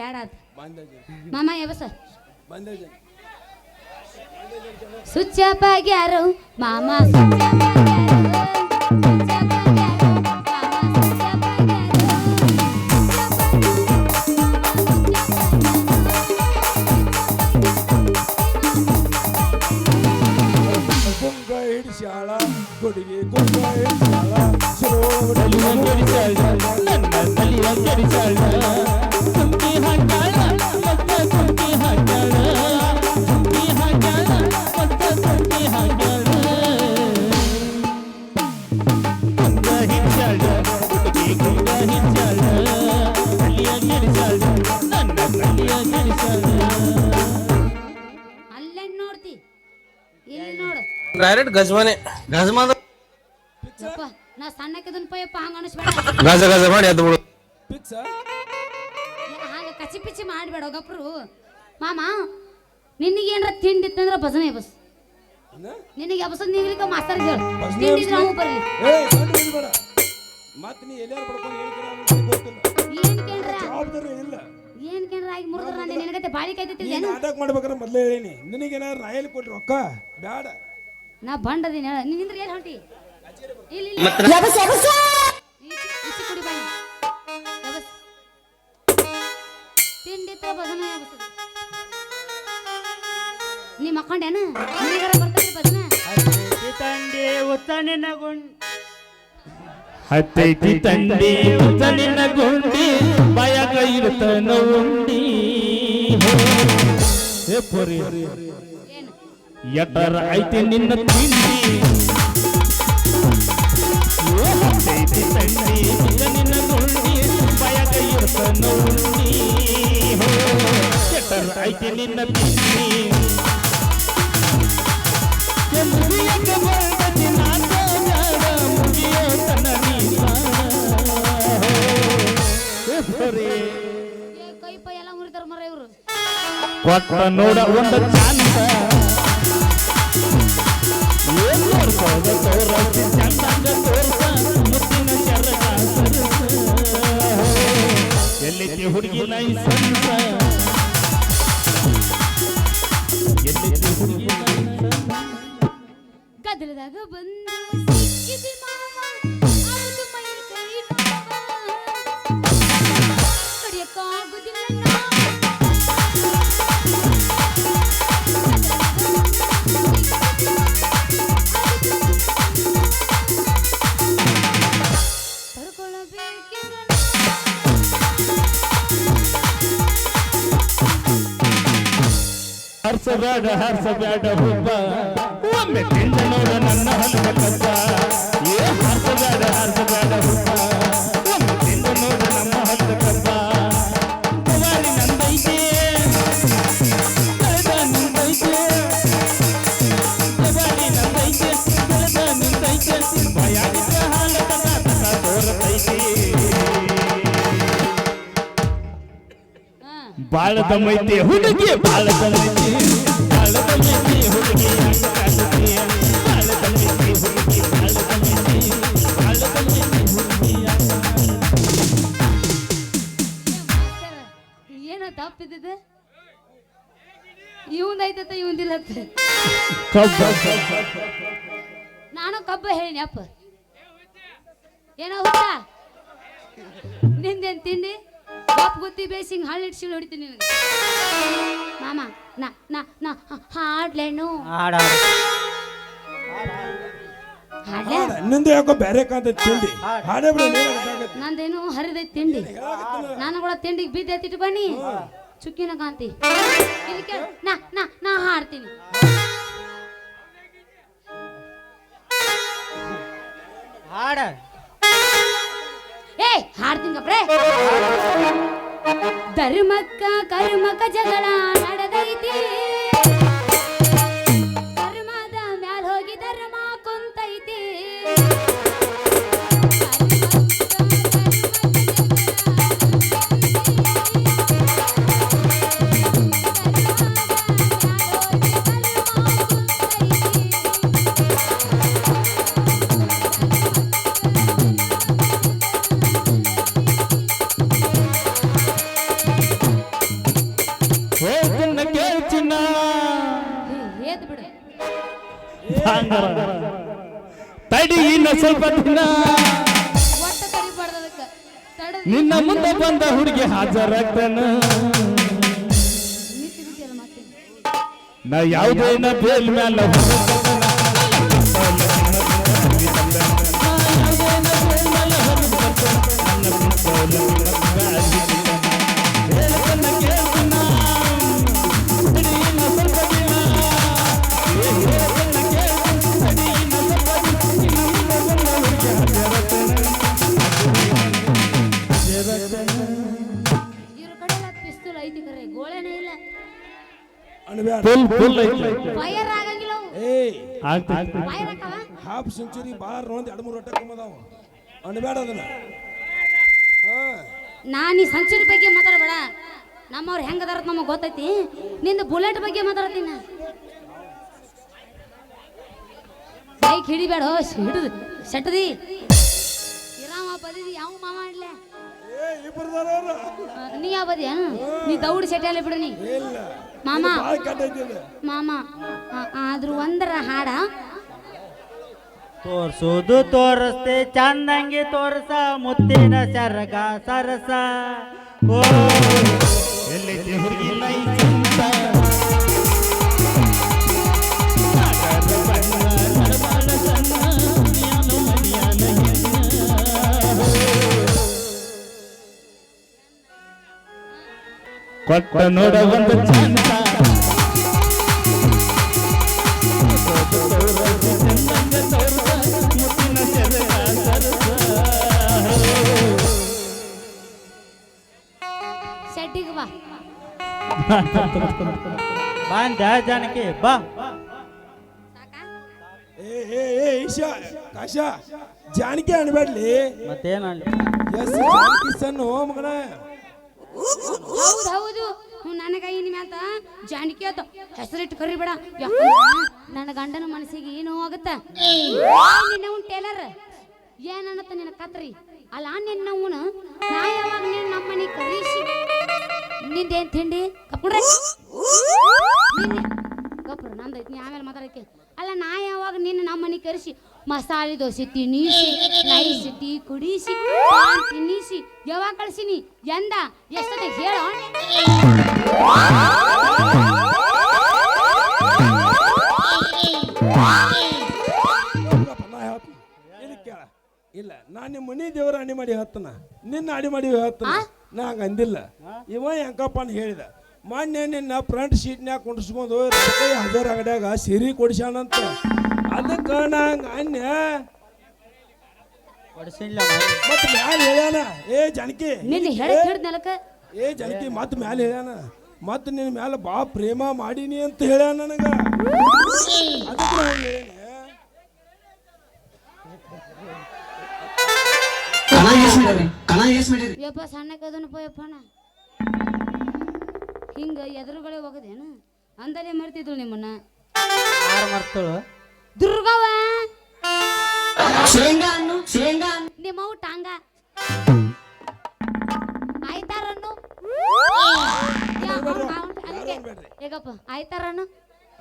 ಬ್ಯಾಡ ಆತ ಮಾಮ ಯಾವಸ ಸುಚ್ಚಪಾಗ್ಯಾರು ಮಾಮ ಶಾಳ ಕೊಡುಗೆ ಶಾಳ ಅಲ್ಲೇ ನೋಡ್ತಿ ಇಲ್ಲಿ ನೋಡು ಡೈರೆಕ್ಟ್ ಗಜಮಾನೆ ಗಜಮಾನ ಯಪ್ಪ ನಾ ಸಣ್ಣಕ್ಕಿದನ್ ಪಯ್ಯಪ್ಪ ಹಂಗ ಅನಿಸ್ಬೇಡ ಗಜ ಗಜ ಮಾಡಿ ಅದು ಬಿಡು ಫಿಕ್ಸ್ ಹಾಗ ಕಚಿ ಪಿಚ್ಚಿ ಮಾಡ್ಬೇಡ ಗಪ್ರು ಮಾಮ ನಿನಗೇನ್ರ ತಿಂಡಿ ಇತ್ತಂದ್ರ ಭಜನೆ ಬಸ್ ನಿನಗೆ ಎಬಸದ್ ನೀಗ್ಲಿಕ್ಕ ಮಾಸ್ತರ್ ಹೇಳು ತಿಂಡಿ ನಾವು ಬರ್ಲಿ ಬೇಡ ಮತ್ತೆ ನೀ ಎಲ್ಲಾರು ಪಡ್ಕೊಂಡು ಗೊತ್ತಿಲ್ಲ ಏನ್ ಕೇಳ್ರ ಜವಾಬ್ದಾರಿ ಇಲ್ಲ ಏನ್ ಕೇಳ್ರ ಆಗಿ ಮುರಿದ್ರ ನಾನು ನಿನಗತ್ತೆ ಬಾಳಿ ಕೈತಿದ್ದೆ ನೀ ನಾಟಕ ಮಾಡ್ಬೇಕಾದ್ರೆ ಮೊದಲೇ ಹೇಳೀನಿ ನಿನಗೇನಾದ್ರು ರಾಯಲ್ ಕೊಟ್ರಿ ರೊಕ್ಕ ಬೇಡ ನಾ ಬಂಡದಿನ ನೀ ನಿಂದ್ರ ಏನ್ ಹೊಂಟಿ ಇಲ್ಲಿ ಇಚ್ಚಿ ಕುಡಿ ಬಾ ಎಬಸ್ ತಿಂಡಿ ಇತ್ತ ಭಜನೆ ಎಬಸದು ನೀ ಮಕ್ಕೊಂಡೇನ ನಿನಗರ ಬರ್ತೈತಿ ಭಜನೆ ತಂದೆ ಉತ್ತನಿನ ಗುಂಡಿ ಹತ್ತೈತಿ ತಂದೆ ಉತ್ತನಿನ ಗುಂಡಿ ಬಯಗ ಇರುತ್ತನ ಉಂಡಿ ಹೇ ಪೊರಿ ಏನು ಎಟರ ಐತಿ ನಿನ್ನ ತಿಂಡಿ ಹತ್ತೈತಿ ತಂದೆ ಉತ್ತನಿನ ಗುಂಡಿ ಬಯಗ ಇರುತ್ತನ ಉಂಡಿ ಎಟರ ಐತಿ ನಿನ್ನ ತಿಂಡಿ ಕೈ ಪೈ ಎಲ್ಲ ಮುರಿತಾರ ಮರ ಇವ್ರು ಕೊಟ್ಟ ನೋಡ ಒಂದು ಚಾನ್ಸ ಚಂದಂಗ ತೋರ್ಸ ಮುತ್ತಿನ ಚರಗ ಎಲ್ಲಿದ್ದೆ ಹುಡುಗಿ ಲೈಸನ್ಸ ಎಲ್ಲಿದ್ದೆ ಹುಡುಗಿ ಗದಲದಾಗ ಬಂದು ಸಿಕ್ಕಿದೆ ಮಾವ ಅವತ್ತು ಮೈ ಕೈ ಕಡಿಯಕ್ಕಾಗುದಿಲ್ಲ ತಡ್ಕೊಳ್ಳಬೇಕೆಂದು ಹರ್ಸಬೇಡ ಹುಬ್ಬ ಒಮ್ಮೆ ತಿಂದ ನೋಡ ನನ್ನ ಹಲ್ಕ ಕಬ್ಬ ಹರ್ಸಬೇಡ ಹುಬ್ಬ ಒಮ್ಮೆ ತಿಂದ ನೋಡ ನಮ್ಮ ಹಲ್ಕ ಕಬ್ಬ ಕವಾಲಿ ನಂದೈತೆ ಕಳೆದ ನಿಂದೈತೆ ಕವಾಲಿ ನಂದೈತೆ ಕಳೆದ ನಿಂದೈತೆ ಭಯಾಗಿದ್ದ ಹಾಲ ತಕ ತೋರತೈತಿ ಬಾಳ ದಮೈತಿ ಹುಡುಗಿ ಬಾಳ ದಮೈತಿ ಹುಡುಗಿ ಬಾಳ ದಮೈತಿ ಹುಡುಗಿ ಬಾಳ ದಮೈತಿ ಹುಡುಗಿ ಏನ ತಪ್ಪಿದ್ದ ಇವಂದೈತ ಇವಂದಿಲ್ಲತ್ತ ನಾನು ಕಬ್ಬ ಹೇಳಿನಿ ಅಪ್ಪ ಏನೋ ಹುಟ್ಟ ನಿಂದೇನ್ ತಿಂಡಿ ಬಾಪ್ ಗೊತ್ತಿ ಬೇಸಿಂಗ್ ಹಳ್ಳಿಟ್ಟು ಸಿಳು ಹೊಡಿತೀನಿ ನಿನಗೆ ಮಾಮ ನಾ ನಾ ನಾ ಹಾಡ್ಲೇನು ಹಾಡ್ಲೆ ನಿಂದ ಯಾಕೋ ಬೇರೆ ಕಾಂತ ತಿಂಡಿ ಹಾಡೇ ಬಿಡು ನಂದೇನು ಹರಿದೈತಿ ತಿಂಡಿ ನಾನು ಕೂಡ ತಿಂಡಿಗೆ ಬಿದ್ದೈತಿ ಇಟ್ಬನ್ನಿ ಚುಕ್ಕಿನ ಕಾಂತಿ ಇದಕ್ಕೆ ನಾ ನಾ ನಾ ಹಾಡ್ತೀನಿ ಹಾಡ ಏ ಹಾಡ್ತೀನಿ ಕಪ್ರೆ ಧರ್ಮಕ್ಕ ಕರ್ಮಕ್ಕ ಜಗಳ ನಡೆದೈತಿ ಧರ್ಮದ ಮ್ಯಾಲ ಹೋಗಿ ಧರ್ಮ ಕುಂತೈತಿ ಸ್ವಲ್ಪ ದಿನ ಒಟ್ಟ ತಡಿಬಾರ್ದು ಅದಕ್ಕೆ ತಡದ್ ನಿನ್ನ ಮುಂದೆ ಬಂದ ಹುಡುಗಿ ಹಾಜರಾಗ್ತಾನ ನಿಂತು ಬಿಟ್ಟಿಯಲ್ಲ ಮತ್ತೆ ನಾ ಯಾವುದೇನ ಬೇಲ್ ಮ್ಯಾಲ ಇವ್ರ ಕಡೆ ಎಲ್ಲ ಪಿಸ್ತೂಲ್ ಐತಿ ಕರೆ ಗೋಳೆನೇ ಇಲ್ಲ ಅನ್ಬ್ಯಾಡ ಫುಲ್ ಫೈರ್ ಆಗಂಗಿಲ್ಲ ಅವು ಏಯ್ ಫೈರ್ ಹಾಕವ ಹಾಫ್ ಸೆಂಚುರಿ ಬಾರ್ ಒಂದ್ 2-3 ಹೊಟ್ಟೆ ಕಮ್ಮದಾವ ಅನ್ಬ್ಯಾಡ ಅದನ್ನ ಹಾ ನಾನು ಈ ಸಂಚುರಿ ಬಗ್ಗೆ ಮಾತಾಡಬೇಡ ನಮ್ಮವ್ರು ಹೆಂಗದಾರ ನಮಗೆ ಗೊತ್ತೈತಿ ನಿಂದ ಬುಲೆಟ್ ಬಗ್ಗೆ ಮಾತಾಡ್ತೀನಿ ನಾ ಬೈಕ್ ಹಿಡಿಬೇಡ ಹಿಡಿದು ಸೆಟ್ಟದಿ ಇರಾಮ ಬದಿದಿ ಯಾವ ಮಾವ ಮಾಡ್ಲೆ ಏ ಇಬ್ಬರದಾರ ಅವ್ರು ನೀ ಯಾವ ಬದಿಯ ನೀ ದೌಡ್ ಸೆಟ್ಟಲ್ಲ ಬಿಡು ನೀ ಇಲ್ಲ ಮಾಮ ಭಾಳ ಕೆಟ್ಟೈತಿ ಇದು. ಮಾಮ ಆದ್ರೂ ಒಂದರ ಹಾಡ ತೋರ್ಸೋದು ತೋರಿಸ್ತೆ ಚಂದಂಗಿ ತೋರ್ಸ ಮುತ್ತಿನ ಸರಗ ಸರಸ ಓ ಎಲ್ಲೈತಿ ಹುಡುಗಿ ಲೈಸೆನ್ಸ ಸಾಗರ ಬಣ್ಣ ನರಬಾಳ ಸಣ್ಣ ಮಿಯಾನು ಮಡಿಯಾನ ಕೊಟ್ಟ ನೋಡ ಒಂದು ಚಂದ ಮುತ್ತಿನ ಸೆರಗ ಸರಸ ಸೆಟ್ಟಿಗೆ ಬಾ ಬಂದ ಜಾನಕಿ ಬಾ ಸಾಕಾ ಏ ಏ ಏ ಈಶಾ ಕಾಶಾ ಜಾನಕಿ ಅನ್ಬೇಡ್ಲಿ ಮತ್ತೇನಲ್ಲಿ ಎಸ್ ಜಾನಕಿ ಸಣ್ಣ ಮಗನ ಹೌದು ಹೌದು ನನಗ ಇನ್ ಮ್ಯಾತ ಜಾನಕಿ ಅಂತ ಹೆಸರಿಟ್ಟು ಕರಿಬೇಡ ಯಾಕಂದ್ರ ನನ್ನ ಗಂಡನ ಮನಸ್ಸಿಗೆ ಏನೋ ಆಗುತ್ತ ನಿನ್ನ ಟೇಲರ್ ಏನನ್ನತ್ತ ನಿನ್ನ ಕತ್ರಿ ಅಲ್ಲ ನಿನ್ನವನು ನಾ ಯಾವಾಗ ನೀನು ನಮ್ಮ ಮನೆ ಕರೀಸಿ ನಿಂದೇನ್ ತಿಂಡಿ ಕಪ್ಕೊಂಡ್ರೆ ಗಪ್ರ ನಂದೈತಿ ನೀ ಆಮೇಲೆ ಮಾತಾಡಕ್ಕೆ ಅಲ್ಲ ನಾ ಯಾವಾಗ ನಿನ್ನ ನಮ್ಮ ಮನೆ ಕರೆಸಿ ಮಸಾಲೆ ದೋಸೆ ತಿನ್ನಿಸಿ ನೈಸ್ ಟೀ ಕುಡಿಸಿ ಪಾನ್ ತಿನ್ನಿಸಿ ಯಾವಾಗ ಕಳ್ಸಿನಿ ಎಂದ ಎಷ್ಟೊತ್ತಿಗೆ ಹೇಳೋ ಇಲ್ಲಿ ಕೇಳ ಇಲ್ಲ ನಾನು ನಿಮ್ಮ ಮನಿ ದೇವರ ಅಡಿ ಮಾಡಿ ಹತ್ತನ ನಿನ್ನ ಅಡಿ ಮಾಡಿ ಹತ್ತನ ನಾ ಹಂಗ ಅಂದಿಲ್ಲ ಇವ ಹೆಂಕಪ್ಪನ ಹೇಳಿದ ಮೊನ್ನೆ ನಿನ್ನ ಫ್ರಂಟ್ ಸೀಟ್ನ್ಯಾಗ ಕುಂಡ್ಸ್ಕೊಂಡು 1000 ಅಂಗಡ್ಯಾಗ ಸಿರಿ ಕೊಡಿಸ್ಯಾನಂತ ಅದಕ್ಕೆ ನಾ ಹಂಗ ಅನ್ಯ ಹೊಡ್ಸಿಲ್ಲ ಮತ್ತೆ ಮ್ಯಾಲ ಹೇಳ್ಯಾನ ಏ ಜಾನಕಿ ನಿನ್ನ ಹೇಳಕ್ ಹಿಡ್ದೆಲಕ ಏ ಜಾನಕಿ ಮತ್ತೆ ಮ್ಯಾಲ ಹೇಳ್ಯಾನ ಮತ್ತೆ ನಿನ್ನ ಮ್ಯಾಲ ಬಾ ಪ್ರೇಮ ಮಾಡೀನಿ ಅಂತ ಹೇಳ್ಯಾನ ನನಗ ಅದಕ್ಕೆ ನಾ ಹಂಗ್ ಹೇಳ್ಯಾನೆ. ಯಪ್ಪ ಸಣ್ಣಕ್ಕದನಪ್ಪ ಯಪ್ಪಣ್ಣ ಹಿಂಗ ಎದುರುಗಳೇ ಹೋಗದೇನು ಅಂದಲೇ ಮರ್ತಿದ್ರು ನಿಮ್ಮನ್ನ ಯಾರು ಮರ್ತಳು ದುರ್ಗವ್ವ ನಿಮ್ಮವು ಟಾಂಗ ಆಯ್ತಾರನ್ನು ಹೇಗಪ್ಪ ಆಯ್ತಾರನ್ನು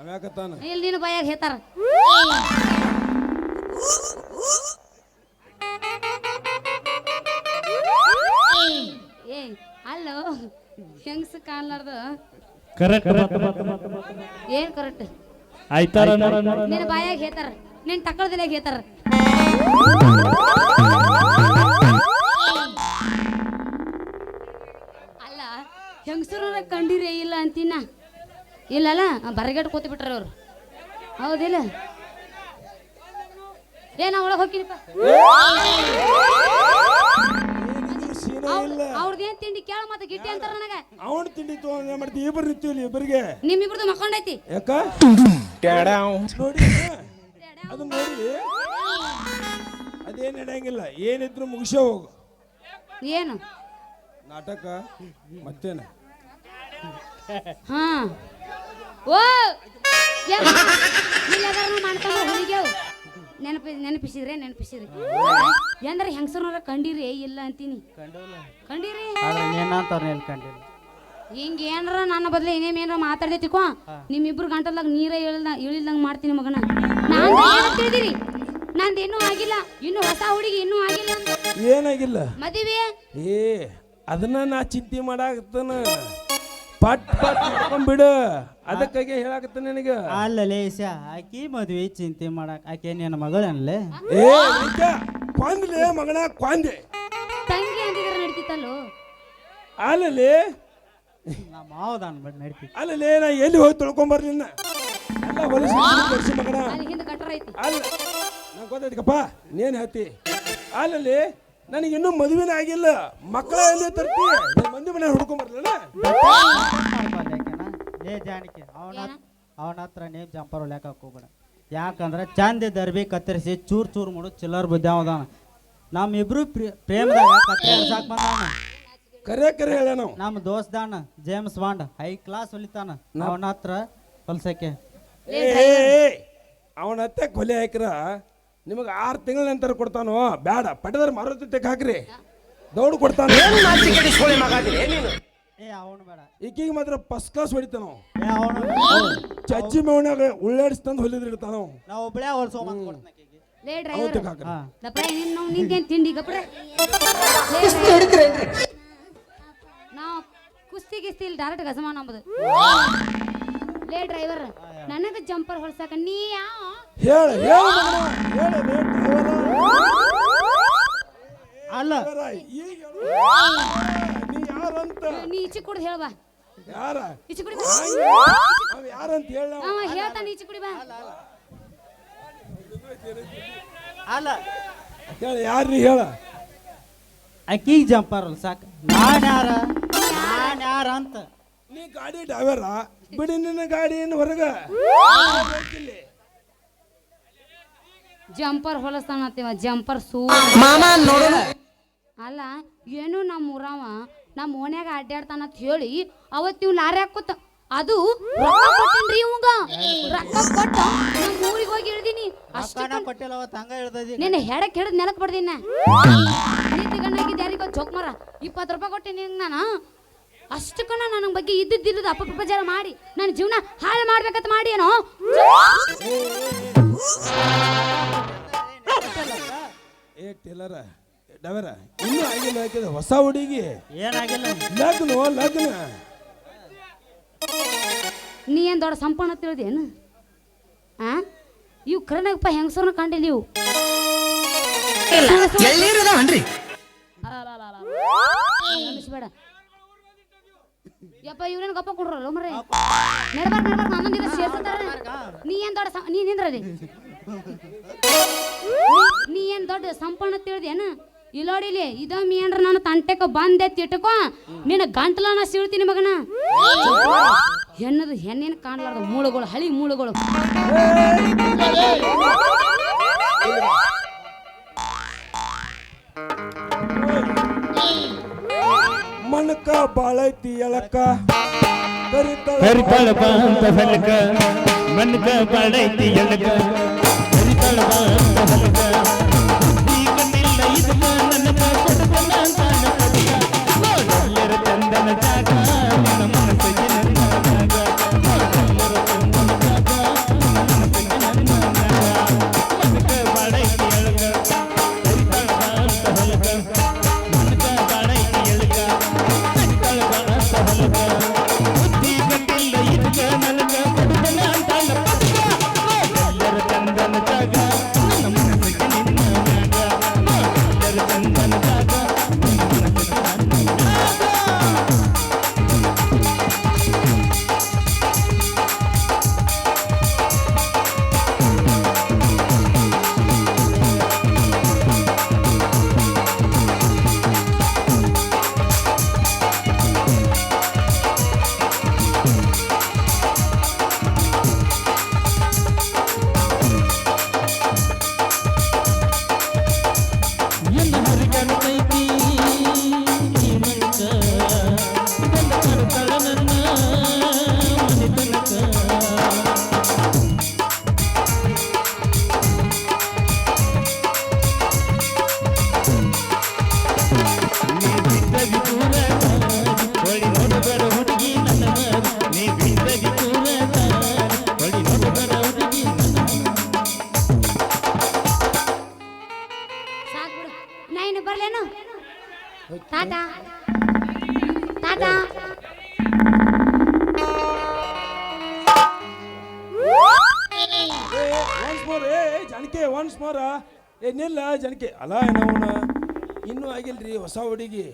ಅವ್ಯಾಕತ್ತಾನ ಇಲ್ಲಿ ನೀನು ಬಾಯಾಗ ಹೇಳ್ತಾರ ಏ ಅಲ್ಲೋ ಹೆಂಗ್ಸ ಕಾಣ್ಲಾರ್ದು ಕರೆಕ್ಟ್ ಏನ್ ಕರೆಕ್ಟ್ ಆಯ್ತಾರ ನಿನ್ನ ಬಾಯಾಗ ಹೇಳ್ತಾರ ನಿನ್ ಟಕ್ಕಳದಿಲ್ಲ ಹೇಳ್ತಾರ ಅಲ್ಲ ಹೆಂಗಸರು ಕಂಡಿರೇ ಇಲ್ಲ ಅಂತೀನ ಇಲ್ಲಲ್ಲ ಬರಗಟ್ಟು ಕೂತ್ ಬಿಟ್ರ ಅವ್ರು ಹೌದಿಲ್ಲ ಏನ ಒಳಗೆ ಹೋಗಿನಪ್ಪ ಅವ್ರದ್ದೇನ್ ತಿಂಡಿ ಕೇಳ ಮತ್ತೆ ಗಿಟ್ಟಿ ಅಂತಾರ ನನಗ ಅವನ್ ತಿಂಡಿ ತಗೊಂಡ್ ಮಾಡ್ತಿ ಇಬ್ಬರು ನಿಂತೀವಿ ಇಬ್ಬರಿಗೆ ನಿಮ್ಮಿಬ್ರದ್ದು ಮಕ್ಕೊಂಡೈತಿ ಯಾಕ ನೋಡಿ ಅದು ನೋಡಿ ಅದೇನ್ ನಡೆಯಂಗಿಲ್ಲ ಏನಿದ್ರು ಮುಗಿಸೋ ಹೋಗು ಏನು ನಾಟಕ ಮತ್ತೇನ ಹಾ ಓ ಇಲ್ಲದಾರು ಮಾಡ್ಕೊಂಡು ಹುಲಿಗೆವು ನೆನಪಿಸಿದ್ರಿ ಎಂದ್ರೆ ಹೆಂಗಸರ ಕಂಡಿರಿ ಇಲ್ಲ ಅಂತೀನಿ ಕಂಡಿರಿ ಆದ್ರೆ ನೀನಂತವ್ರು ನೆನ್ಕೊಂಡಿಲ್ಲ ಹಿಂಗ ಏನಾರ ನನ್ನ ಬದ್ಲೆ ಏನೇನೇನಾರ ಮಾತಾಡ್ದೈತಿಕೋ ನಿಮ್ಮಿಬ್ರು ಗಂಟಲ್ದಾಗ ನೀರೇ ಇಳಿದಂಗ ಮಾಡ್ತೀನಿ ಮಗನ ನಾನು ತಿಳಿದಿರಿ ನಂದು ಇನ್ನೂ ಆಗಿಲ್ಲ, ಇನ್ನು ಹೊಸ ಹುಡುಗಿ ಇನ್ನೂ ಆಗಿಲ್ಲ. ಏನಾಗಿಲ್ಲ ಮದುವೆ ಏ ಅದನ್ನ ನಾ ಚಿಂತೆ ಮಾಡಾಕತ್ತನ. ಪಟ್ ಪಟ್ ಮಾಡ್ಕೊಂಡ್ಬಿಡು, ಅದಕ್ಕಾಗಿ ಹೇಳಾಕತ್ತ ನಿನಗೆ. ಅಲ್ಲಲೇ ಆಕಿ ಮದ್ವೆ ಚಿಂತೆ ಮಾಡಕ್ ಆಕೆ ನಿನ್ನ ಮಗಳನ್ಲೇ. ಏ ಕೊಂದ್ಲೆ ಮಗನ ಕೊಂದೆ. ತಂಗಿ ಅಂತಿದ್ರೆ ನಡೀತಿತ್ತಲ್ಲೋ. ಅಲ್ಲಲ್ಲಿ ನಮ್ಮ ಮಾವದಾನ ಬಿಡ್ ನಡೀತಿ. ಅಲ್ಲಲ್ಲಿ ನಾ ಎಲ್ಲಿ ಹೋಗಿ ತೊಳ್ಕೊಂಬರ್ಲಿ ನಿನ್ನ ಎಲ್ಲ ಹೊಲಸಿ ಮಗನ. ಅಲ್ಲಿ ಹಿಂದೆ ಕಟ್ಟರ ಐತಿ. ಅಲ್ಲ ನಂಗೆ ಗೊತ್ತಾಯ್ತಪ್ಪ ನೀನ್ ಹೇಳ್ತಿ. ಅಲ್ಲಲ್ಲಿ ನನಗೆ ಇನ್ನೂ ಮದುವೆನೇ ಆಗಿಲ್ಲ, ಮಕ್ಕಳ ಎಲ್ಲಿ ತರ್ತಿ? ಮಂದಿ ಮನೆ ಹುಡ್ಕೊಂಬರ್ಲಿಲ್ಲ. ಲೇ ಜಾನಕಿ ಅವನ ಹತ್ರ ನೀ ಜಂಪರ್ ಹೊಲ್ಯಾಕ ಹೋಗ್ಬೇಡ. ಯಾಕಂದ್ರೆ ಚಂದ ದರ್ಬಿ ಕತ್ತರಿಸಿ ಚೂರ್ ಚೂರ್ ಮಾಡು ಚಿಲ್ಲರ್ ಬುದ್ಧಿ ಅವದಾನ. ನಮ್ಮಿಬ್ರು ಪ್ರೇಮದಾಗ ಕತ್ತರಿ ಹರ್ಸಾಕ್ ಬಂದಾನ. ಕರೆ ಕರೆ ಹೇಳ ನಾವು. ನಮ್ಮ Dostana James bond high class ಹೊಲಿತಾನ. ಅವನ ಹತ್ರ ಹೊಲ್ಸಕ್ಕೆ ಅವನ ಹತ್ತೆ ಕೊಲೆ ಹಾಕಿರ ನಿಮಗೆ 6 ತಿಂಗಳ ನಂತರ ಕೊಡ್ತಾನೋ. ಬೇಡ ಪಟದ್ರ ಮಾರುತಿ ಹಾಕ್ರಿ, ದೌಡ್ ಕೊಡ್ತಾನೆ. ಏ ಅವನು ಬೇಡ, ಈಕಿಗೆ ಮಾತ್ರ ಫಸ್ಟ್ ಕ್ಲಾಸ್ ಹೊಡಿತಾನ. ಏ ಅವನು ಚಜ್ಜಿ ಮೇವನಾಗ ಉಳ್ಳಾಡಿಸ್ತಂದು ಹೊಲಿದಿರ್ತಾನ. ನಾವು ಒಬ್ಬಳೇ ಹೊಲ್ಸೋಮಂತ ಕೊಡ್ತಾನೆ. ಲೇ ಡ್ರೈವರ್ ಹಾಕ್ರಿ. ದಪ್ಪ ನಾವು ನಿಂತೇನು ತಿಂಡಿ ಗಪ್ರೆ. ನಾವು ಕುಸ್ತಿ ಗಿಸ್ತಿ ಇಲ್ಲಿ ಡೈರೆಕ್ಟ್ ಗಸಮ ನಂಬುದು. ಲೇ ಡ್ರೈವರ್ ನನಗೆ ಜಂಪರ್ ಹೊಲ್ಸಾಕ ನೀ ಯಾವ ಹೇಳ ಅಲ್ಲ ನೀ ಯಾರಂತ ನೀ ಈಚೆ ಕುಡ್ದು ಹೇಳ್ಬಾ. ಯಾರ ಈಚೆ ಕುಡಿ ಅವ ಯಾರಂತ ಹೇಳ. ಅವ ಹೇಳ್ತಾನೆ ಈಚೆ ಕುಡಿ ಬಾ. ಅಲ್ಲ ಹೇಳ ಯಾರು ಹೇಳ. ಅಕ್ಕಿಗೆ ಜಂಪರ್ ಹೊಲ್ಸಾಕ ನಾನ್ ಯಾರ ಅಂತ. ನೀ ಗಾಡಿ ಡ್ರೈವರ ಬಿಡಿ ನಿನ್ನ ಗಾಡಿಯನ್ನು ಹೊರಗ. ಜಂಪರ್ ಹೊಲಸ್ತಾನತ್ತೀವ ಜಂಪರ್ ಸೂ ಅಲ್ಲ ಏನು ನಮ್ಮ ಊರವ ನಮ್ಮ ಓನ್ಯಾಗ ಅಡ್ಡಾಡ್ತಾನಂತ ಹೇಳಿ ಅವತ್ತು ನೀವು ಲಾರಿ ಹಾಕೋತ ಅದು ರೊಕ್ಕ ಕೊಟ್ಟೇನ್ರಿ ಇವಂಗ. ರೊಕ್ಕ ಕೊಟ್ಟ ನಮ್ಮ ಊರಿಗೆ ಹೋಗಿ ಇಳ್ದೀನಿ. ಅಷ್ಟು ಕೊಟ್ಟಿಲ್ಲ ಅವತ್ತು ಹಂಗ ಹೇಳ್ದದಿ. ನಿನ್ನ ಹೆಡಕ್ ಹಿಡಿದು ನೆಲಕ್ ಬಡ್ದಿನ ನೀತಿ ಗಣ್ಣಾಗಿದ್ದು ಯಾರಿಗೋ ಚೌಕ್ ಮರ 20 ರೂಪಾಯಿ ಕೊಟ್ಟೇನಿ ನಾನು. ಅಷ್ಟು ಕಣ ನನ್ನ ಬಗ್ಗೆ ಇದ್ದಿದ್ದಿಲ್ಲದ ಅಪಪ್ರಚಾರ ಮಾಡಿ ನನ್ನ ಜೀವನ ಹಾಳು ಮಾಡ್ಬೇಕಂತ ಮಾಡಿ ಏನೋ. ಏ ಟೇಲರ ಡ್ರೈವರ ಇನ್ನೂ ಆಗಿಲ್ಲ ಹಾಕಿದ ಹೊಸ ಹುಡುಗಿ ಏನಾಗಿಲ್ಲ. ಲಗ್ನ ನೀ ಏನ್ ದೊಡ್ಡ ಸಂಪೂರ್ಣ ತಿಳಿದೇನು? ಆ ಇವು ಕರ್ನಾಗಪ್ಪ ಹೆಂಗಸರ್ನ ಕಂಡಿಲ್ಲ ಇವು. ಬೇಡ ಯಪ್ಪ ಇವ್ರೇನು ಗಪ್ಪ ಕೊಡ್ರಲ್ಲ ಮರ್ರೆ. ನಡ್ಬಾರ್ದು ನನ್ನೊಂದು ದಿವಸ ಸೇರ್ಸ್ತಾರೆ. ನೀ ಏನ್ ದೊಡ್ಡ ನೀ ನಿಂದ್ರದಿ ನೀ ಏನ್ ದೊಡ್ಡ ಸಂಪೂರ್ಣ ತಿಳಿದೇನು? ಇಲ್ಲೋಡಿಲಿ ಇದೊಮ್ಮೆ ಏನ್ರ ನಾನು ತಂಟೆಕ ಬಂದೆ ತಿಟ್ಕೋ ನಿನ್ನ ಗಂಟಲನ ಸೀಳ್ತೀನಿ ಮಗನ. ಹೆಣ್ಣದು ಹೆಣ್ಣಿನ ಕಾಣ್ಲಾರ್ದ ಮೂಳುಗಳು ಹಳಿ ಮೂಳುಗಳು. ಮಣಕ ಬಾಳೈತಿ ಎಳಕ ಕರಿತಾಳ ಬಂತ ಹೊಲಕ ಮನಕ ಬಾಳೈತಿ ಎಳಕ ಕರಿತಾಳ ಬಂತ ಹೊಲಕ ಈಗ ನಿಲ್ಲ ಇದು ನನ್ನ ಕೊಡಬಲ್ಲ ಅಂತಾನ ಪಡಿಕ ಎಲ್ಲರ ಚಂದನ ಜಾಗ ನನ್ನ ಮನಸ್ಸಿಗೆ ನನ್ನ ಜಾಗ ಎಲ್ಲರ ಚಂದನ ಜಾಗ ನನ್ನ ಮನಸ್ಸಿಗೆ ನನ್ನ ಜಾಗ ಮನಕ ಬಾಳೈತಿ ಎಳಕ ಕರಿತಾಳ ಬಂತ ಹೊಲಕ ಮನಕ ಬಾಳೈತಿ ಎಳಕ ಕರಿತಾಳ ಬಂತ ಹೊಲಕ ನಲಗ ಕೊಡಬಲ್ಲ ಅಂತಾನ ಪಡಿಕ ಎಲ್ಲರ ಚಂದನ ಜಾಗ ನನ್ನ ಮನಸ್ಸಿಗೆ ಟಾಟಾ ಟಾಟಾ ಒನ್ಸ್ ಮೋರ್ ಜನಕೆ ಒನ್ಸ್ ಮೋರ ನಿಲ್ಲ ಜನಕೆ ಅಲ್ಲ ಏನವನ ಇನ್ನೂ ಆಗಿಲ್ರಿ ಹೊಸ ಹುಡುಗಿ